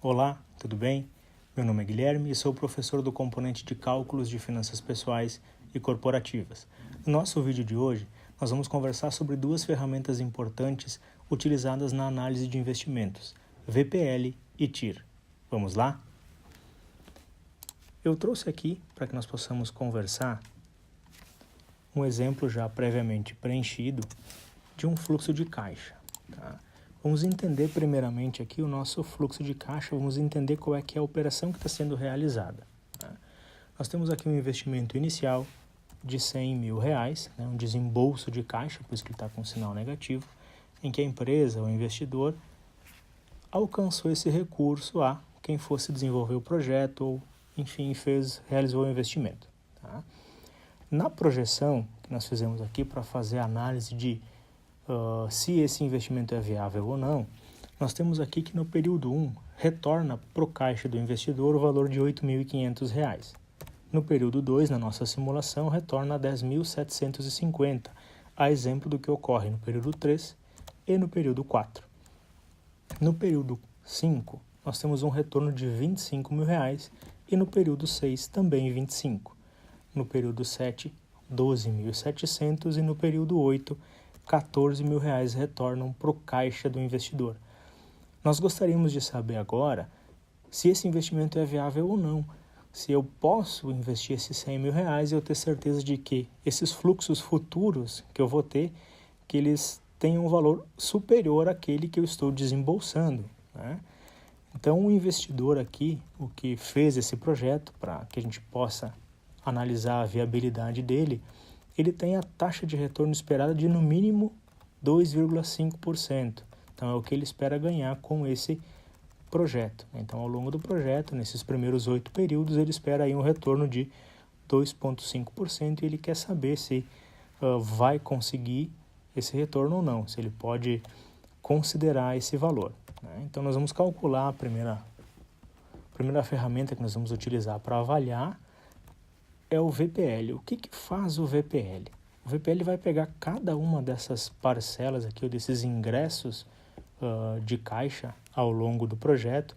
Olá, tudo bem? Meu nome é Guilherme e sou professor do componente de Cálculos de Finanças Pessoais e Corporativas. No nosso vídeo de hoje, nós vamos conversar sobre duas ferramentas importantes utilizadas na análise de investimentos, VPL e TIR. Vamos lá? Eu trouxe aqui, para que nós possamos conversar, um exemplo já previamente preenchido de um fluxo de caixa. Tá? Vamos entender primeiramente aqui o nosso fluxo de caixa, vamos entender qual é que é a operação que está sendo realizada. Tá? Nós temos aqui um investimento inicial de R$100 mil, né, um desembolso de caixa, por isso que ele está com um sinal negativo, em que a empresa, o investidor, alcançou esse recurso a quem fosse desenvolver o projeto ou, enfim, realizou o investimento. Tá? Na projeção que nós fizemos aqui para fazer a análise de se esse investimento é viável ou não, nós temos aqui que no período 1 retorna para o caixa do investidor o valor de R$ 8.500. No período 2, na nossa simulação, retorna R$10.750, a exemplo do que ocorre no período 3 e no período 4. No período 5, nós temos um retorno de R$25 mil e no período 6 também 25. No período 7, 12.700 e no período 8, R$14 mil retornam para o caixa do investidor. Nós gostaríamos de saber agora se esse investimento é viável ou não, se eu posso investir esses R$100 mil e eu ter certeza de que esses fluxos futuros que eu vou ter, que eles tenham um valor superior àquele que eu estou desembolsando, né? Então, o investidor aqui, o que fez esse projeto, para que a gente possa analisar a viabilidade dele, ele tem a taxa de retorno esperada de no mínimo 2,5%. Então, é o que ele espera ganhar com esse projeto. Então, ao longo do projeto, nesses primeiros 8 períodos, ele espera aí um retorno de 2,5% e ele quer saber se vai conseguir esse retorno ou não, se ele pode considerar esse valor, né? Então, nós vamos calcular a primeira ferramenta que nós vamos utilizar para avaliar é o VPL. O que faz o VPL? O VPL vai pegar cada uma dessas parcelas aqui, ou desses ingressos de caixa ao longo do projeto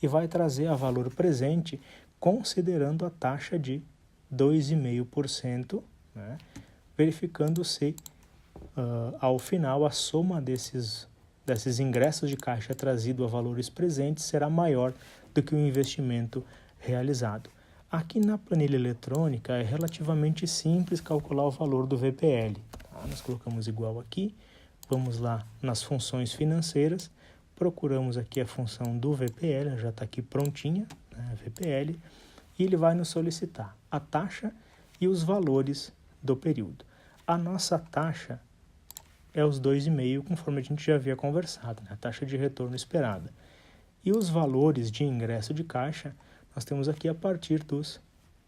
e vai trazer a valor presente considerando a taxa de 2,5%, né, verificando se ao final a soma desses ingressos de caixa trazido a valores presentes será maior do que o investimento realizado. Aqui na planilha eletrônica é relativamente simples calcular o valor do VPL. Tá? Nós colocamos igual aqui, vamos lá nas funções financeiras, procuramos aqui a função do VPL, já está aqui prontinha, né, VPL, e ele vai nos solicitar a taxa e os valores do período. A nossa taxa é os 2,5%, conforme a gente já havia conversado, né, a taxa de retorno esperada. E os valores de ingresso de caixa nós temos aqui a partir dos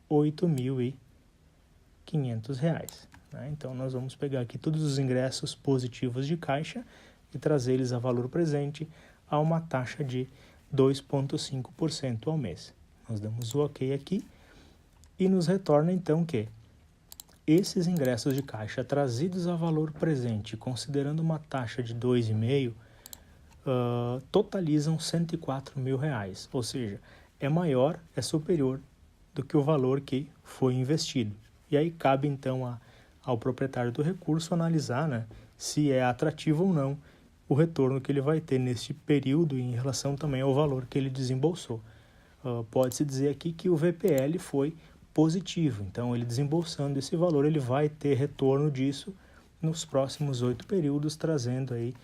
R$ 8.500. Né? Então, nós vamos pegar aqui todos os ingressos positivos de caixa e trazer eles a valor presente a uma taxa de 2,5% ao mês. Nós damos o OK aqui e nos retorna, então, que esses ingressos de caixa trazidos a valor presente, considerando uma taxa de 2,5%, totalizam R$104 mil, ou seja, é superior do que o valor que foi investido. E aí cabe então ao proprietário do recurso analisar, né, se é atrativo ou não o retorno que ele vai ter neste período em relação também ao valor que ele desembolsou. Pode-se dizer aqui que o VPL foi positivo, então ele desembolsando esse valor, ele vai ter retorno disso nos próximos 8 períodos, trazendo aí,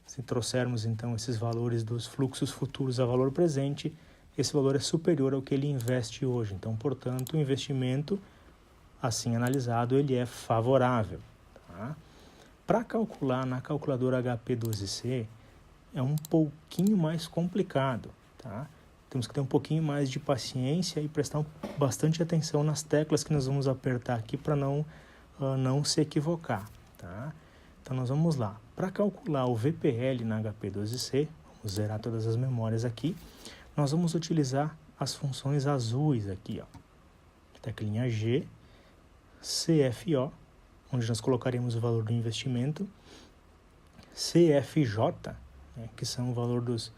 se trouxermos então esses valores dos fluxos futuros a valor presente, esse valor é superior ao que ele investe hoje. Então, portanto, o investimento, assim analisado, ele é favorável. Tá? Para calcular na calculadora HP12C, é um pouquinho mais complicado. Tá? Temos que ter um pouquinho mais de paciência e prestar bastante atenção nas teclas que nós vamos apertar aqui para não se equivocar. Tá? Então, nós vamos lá. Para calcular o VPL na HP12C, vamos zerar todas as memórias aqui, nós vamos utilizar as funções azuis aqui, ó. Teclinha G, CFO, onde nós colocaremos o valor do investimento, CFJ, né, que são o valor dos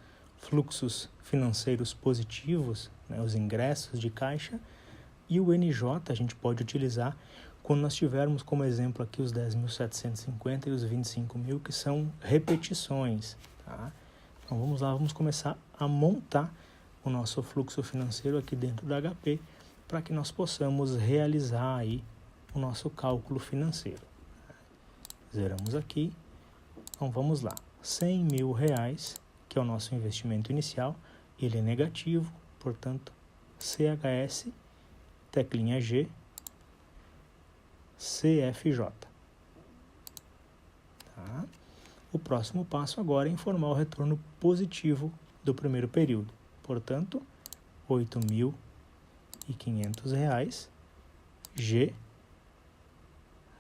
fluxos financeiros positivos, né, os ingressos de caixa, e o NJ a gente pode utilizar quando nós tivermos como exemplo aqui os 10.750 e os 25.000, que são repetições. Tá? Então vamos lá, vamos começar a montar o nosso fluxo financeiro aqui dentro da HP para que nós possamos realizar aí o nosso cálculo financeiro. Zeramos aqui. Então vamos lá. R$100.000, que é o nosso investimento inicial, ele é negativo, portanto, CHS, teclinha G, CFJ. Tá? O próximo passo agora é informar o retorno positivo do primeiro período. Portanto, R$8.500, G,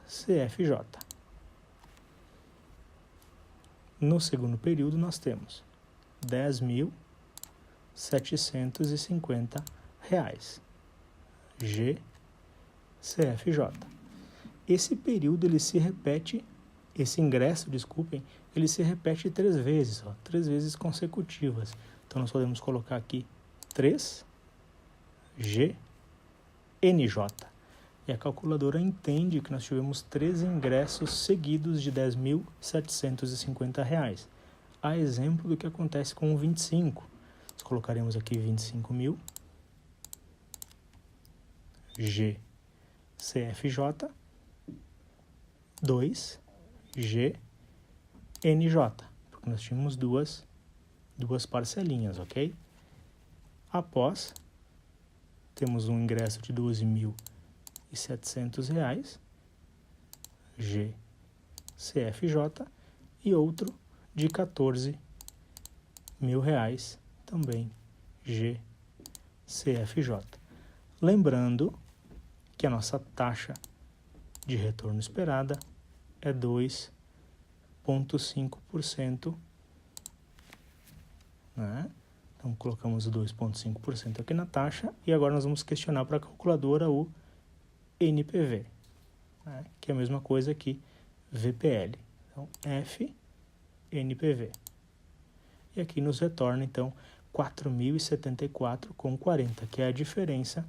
CFJ. No segundo período, nós temos R$10.750, G, CFJ. Esse período, ele se repete, esse ingresso, desculpem, ele se repete 3 vezes, 3 vezes consecutivas. Então, nós podemos colocar aqui 3, G, NJ. E a calculadora entende que nós tivemos 3 ingressos seguidos de R$10.750. A exemplo do que acontece com o 25. Nós colocaremos aqui 25.000, G, CFJ, 2, G, NJ, porque nós tínhamos duas parcelinhas, ok? Após, temos um ingresso de R$12.700, G, CFJ, e outro de R$14.000, também G, CFJ. Lembrando que a nossa taxa de retorno esperada é 2,5%, né? Então, colocamos o 2,5% aqui na taxa e agora nós vamos questionar para a calculadora o NPV, né? Que é a mesma coisa que VPL. Então, F, NPV. E aqui nos retorna, então, R$4.074,40, que é a diferença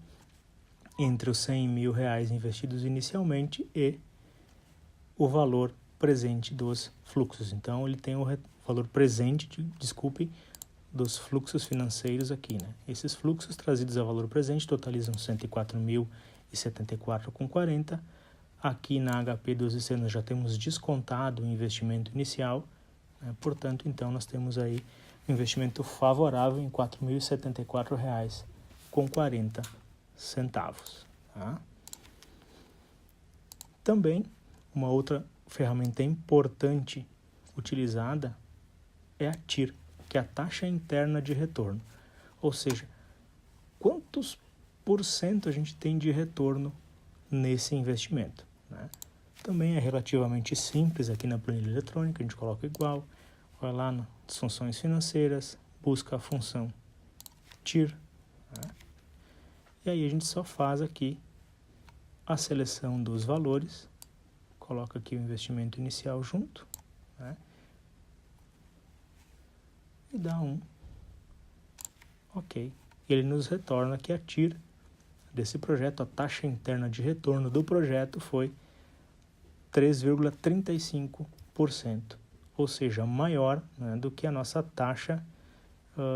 entre os R$100.000 investidos inicialmente e o valor presente dos fluxos. Então, ele tem o valor presente, dos fluxos financeiros aqui, né? Esses fluxos trazidos a valor presente totalizam R$104.074,40. Aqui na HP 12C nós já temos descontado o investimento inicial, né? Portanto, então, nós temos aí um investimento favorável em R$4.074,40. Tá? Também, uma outra ferramenta importante utilizada é a TIR, que é a taxa interna de retorno. Ou seja, quantos por cento a gente tem de retorno nesse investimento, né? Também é relativamente simples aqui na planilha eletrônica, a gente coloca igual, vai lá nas funções financeiras, busca a função TIR, né? E aí a gente só faz aqui a seleção dos valores, coloca aqui o investimento inicial junto, né? E dá um OK. E ele nos retorna que a TIR desse projeto, a taxa interna de retorno do projeto foi 3,35%, ou seja, maior, né, do que a nossa taxa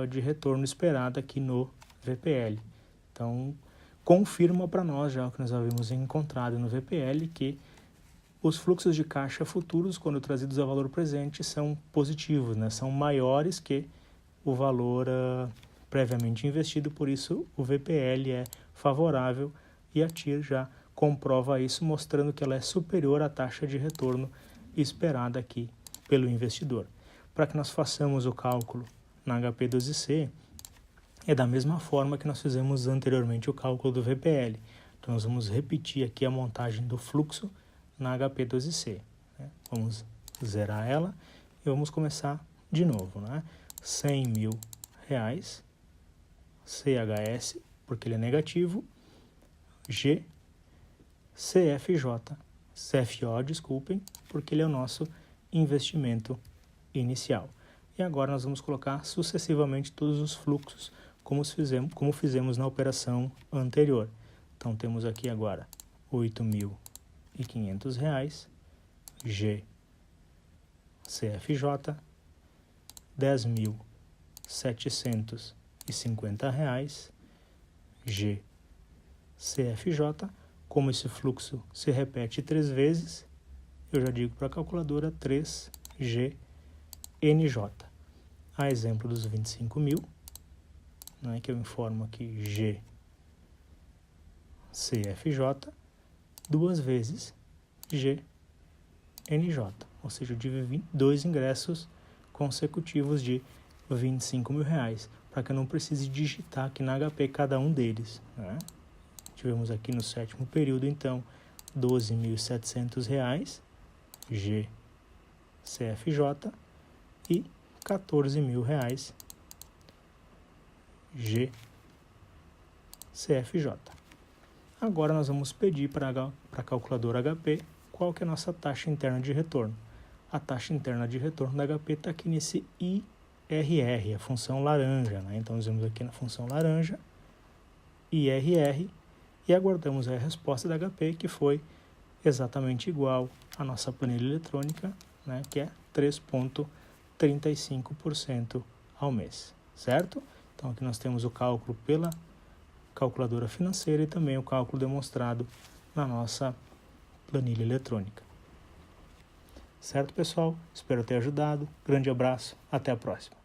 de retorno esperada aqui no VPL. Então, confirma para nós já o que nós havíamos encontrado no VPL, que os fluxos de caixa futuros, quando trazidos a valor presente, são positivos, né? São maiores que o valor previamente investido, por isso o VPL é favorável e a TIR já comprova isso, mostrando que ela é superior à taxa de retorno esperada aqui pelo investidor. Para que nós façamos o cálculo na HP 12C, é da mesma forma que nós fizemos anteriormente o cálculo do VPL. Então, nós vamos repetir aqui a montagem do fluxo na HP 12C. Né? Vamos zerar ela e vamos começar de novo, né? R$100.000, CHS, porque ele é negativo, G, CFO, desculpem, porque ele é o nosso investimento inicial. E agora nós vamos colocar sucessivamente todos os fluxos, como fizemos na operação anterior. Então, temos aqui agora R$ 8.500, G, CFJ, R$ 10.750, G, CFJ. Como esse fluxo se repete 3 vezes, eu já digo para a calculadora 3G, NJ. A exemplo dos 25.000, né, que eu informo aqui G, CFJ, 2 vezes G, NJ. Ou seja, eu tive 2 ingressos consecutivos de R$ 25.000, para que eu não precise digitar aqui na HP cada um deles, né? Tivemos aqui no 7º período, então, R$ 12.700, G, CFJ, e R$ 14.000, G, CFJ. Agora nós vamos pedir para a calculadora HP qual que é a nossa taxa interna de retorno. A taxa interna de retorno da HP está aqui nesse IRR, a função laranja, né? Então, nós vamos aqui na função laranja, IRR, e aguardamos a resposta da HP, que foi exatamente igual à nossa planilha eletrônica, né? Que é 3,35% ao mês, certo? Então, aqui nós temos o cálculo pela calculadora financeira e também o cálculo demonstrado na nossa planilha eletrônica. Certo, pessoal? Espero ter ajudado. Grande abraço. Até a próxima.